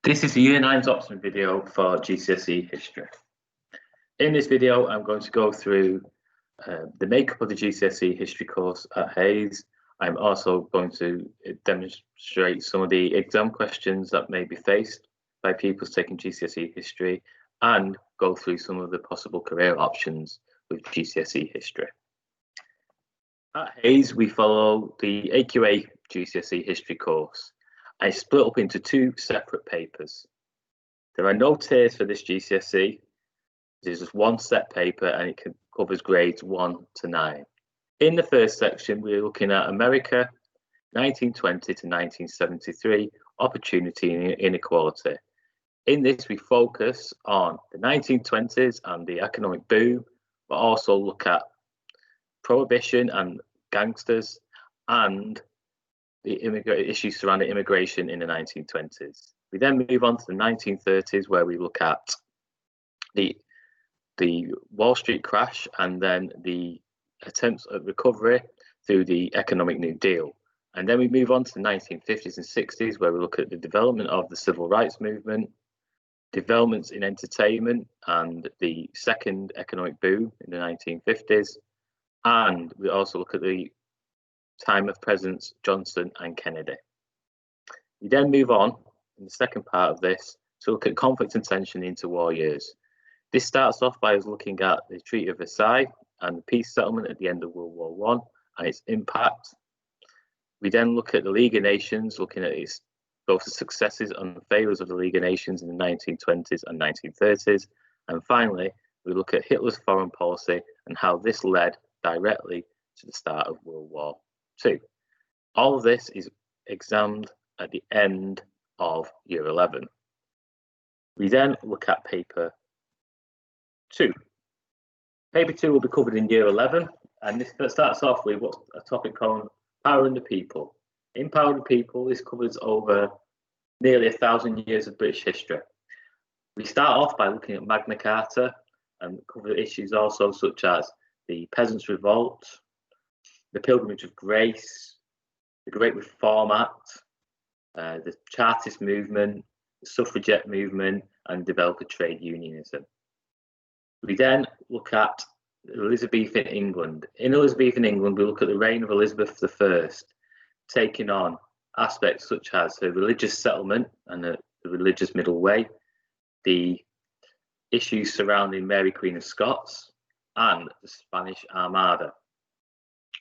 This is the Year 9's option video for GCSE History. In this video, I'm going to go through the makeup of the GCSE History course at Hayes. I'm also going to demonstrate some of the exam questions that may be faced by pupils taking GCSE History and go through some of the possible career options with GCSE History. At Hayes, we follow the AQA GCSE History course. I split up into two separate papers. There are no tiers for this GCSE. There's just one set paper and it covers grades 1 to 9. In the first section, we're looking at America, 1920 to 1973, opportunity and inequality. In this, we focus on the 1920s and the economic boom, but also look at prohibition and gangsters and the issues surrounding immigration in the 1920s. We then move on to the 1930s, where we look at the Wall Street crash and then the attempts at recovery through the Economic New Deal. And then we move on to the 1950s and 60s, where we look at the development of the Civil Rights Movement, developments in entertainment and the second economic boom in the 1950s. And we also look at the time of Presidents Johnson and Kennedy. We then move on in the second part of this to look at conflict and tension in interwar years. This starts off by us looking at the Treaty of Versailles and the peace settlement at the end of World War I and its impact. We then look at the League of Nations, looking at its both the successes and failures of the League of Nations in the 1920s and 1930s. And finally, we look at Hitler's foreign policy and how this led directly to the start of World War II. All of this is examined at the end of Year 11. We then look at Paper 2. Paper 2 will be covered in Year 11, and this starts off with what's a topic called Power and the People. In Power and the People, this covers over nearly 1,000 years of British history. We start off by looking at Magna Carta and cover issues also such as the Peasants' Revolt, the Pilgrimage of Grace, the Great Reform Act, the Chartist movement, the suffragette movement, and developer trade unionism. We then look at Elizabethan England. In Elizabethan England, we look at the reign of Elizabeth I, taking on aspects such as the religious settlement and the religious middle way, the issues surrounding Mary Queen of Scots, and the Spanish Armada.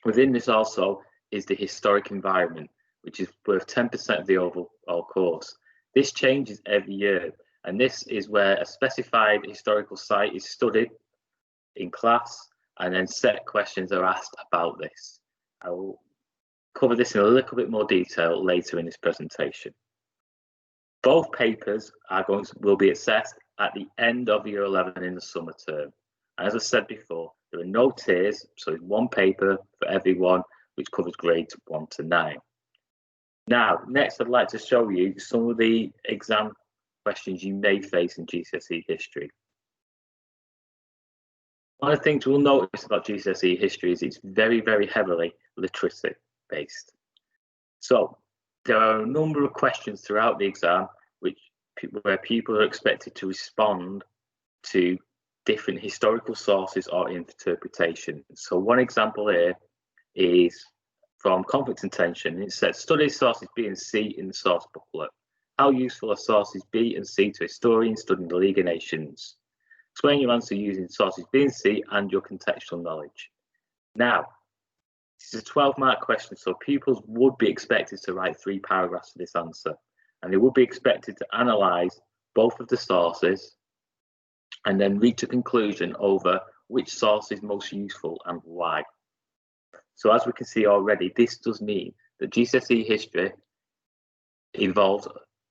Within this also is the historic environment, which is worth 10% of the overall course. This changes every year, and this is where a specified historical site is studied in class, and then set questions are asked about this. I will cover this in a little bit more detail later in this presentation. Both papers will be assessed at the end of Year 11 in the summer term. As I said before, there are no tiers, so it's one paper for everyone, which covers grades 1 to 9. Now, next I'd like to show you some of the exam questions you may face in GCSE History. One of the things we'll notice about GCSE History is it's very, very heavily literacy based. So there are a number of questions throughout the exam where people are expected to respond to different historical sources or interpretation. So one example here is from Conflict and Tension. It says, study sources B and C in the source booklet. How useful are sources B and C to historians studying the League of Nations? Explain your answer using sources B and C and your contextual knowledge. Now, this is a 12-mark question, so pupils would be expected to write 3 paragraphs for this answer, and they would be expected to analyse both of the sources and then reach a conclusion over which source is most useful and why. So as we can see already, this does mean that GCSE History involves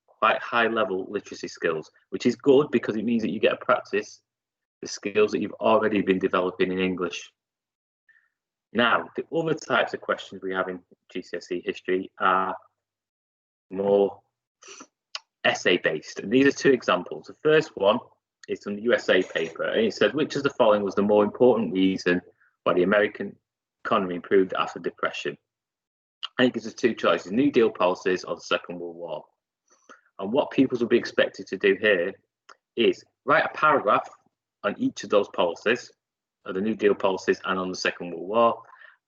quite high-level literacy skills, which is good because it means that you get to practice the skills that you've already been developing in English. Now, the other types of questions we have in GCSE History are more essay-based, and these are 2 examples. The first one is from the USA paper, and it says, which of the following was the more important reason why the American economy improved after the Depression? And it gives us 2 choices, New Deal policies or the Second World War. And what pupils will be expected to do here is write a paragraph on each of those policies, of the New Deal policies and on the Second World War,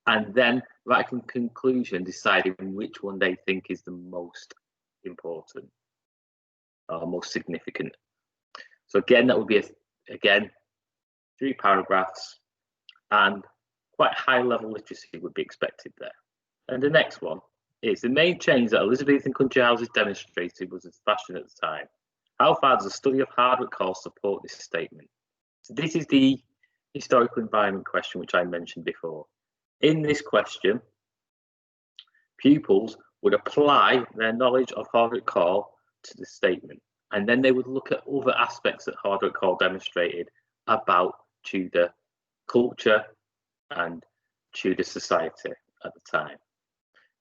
and then write a conclusion deciding which one they think is the most important or most significant. So again, that would be, again, 3 paragraphs, and quite high level literacy would be expected there. And the next one is the main change that Elizabethan country houses demonstrated was its fashion at the time. How far does the study of Hardwick Hall support this statement? So this is the historical environment question which I mentioned before. In this question, pupils would apply their knowledge of Hardwick Hall to the statement, and then they would look at other aspects that Hardwick Hall demonstrated about Tudor culture and Tudor society at the time.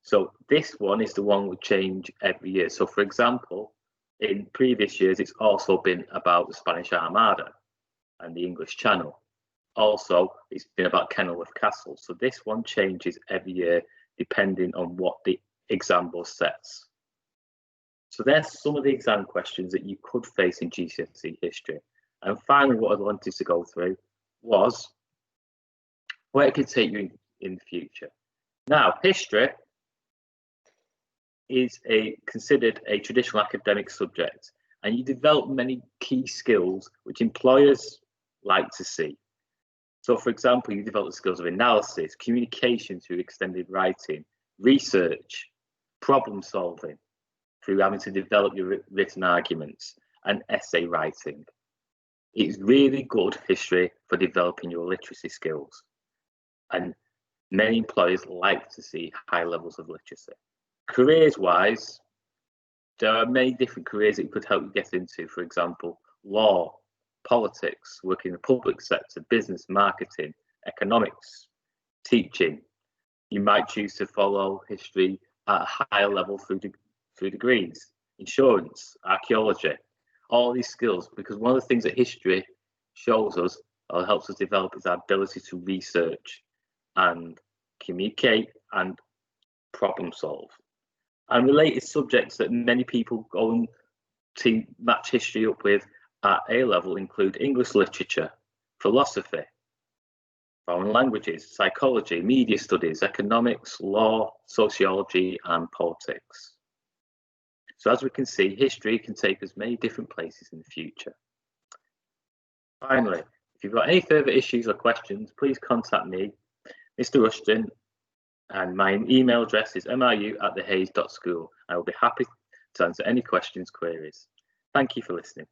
So this one is the one we change every year. So for example, in previous years, it's also been about the Spanish Armada and the English Channel. Also, it's been about Kenilworth Castle. So this one changes every year depending on what the exam board sets. So there's some of the exam questions that you could face in GCSE history. And finally, what I wanted to go through was where it could take you in the future. Now, history is considered a traditional academic subject, and you develop many key skills which employers like to see. So for example, you develop the skills of analysis, communication through extended writing, research, problem solving through having to develop your written arguments, and essay writing. It's really good history for developing your literacy skills, and many employers like to see high levels of literacy. Careers wise, there are many different careers that could help you get into. For example, law, politics, working in the public sector, business, marketing, economics, teaching. You might choose to follow history at a higher level through degrees, insurance, archaeology, all these skills, because one of the things that history shows us or helps us develop is our ability to research and communicate and problem solve. And related subjects that many people go on to match history up with at A level include English literature, philosophy, foreign languages, psychology, media studies, economics, law, sociology, and politics. So as we can see, history can take us many different places in the future. Finally, if you've got any further issues or questions, please contact me, Mr. Rushton, and my email address is mru@thehayes.school. I will be happy to answer any questions, queries. Thank you for listening.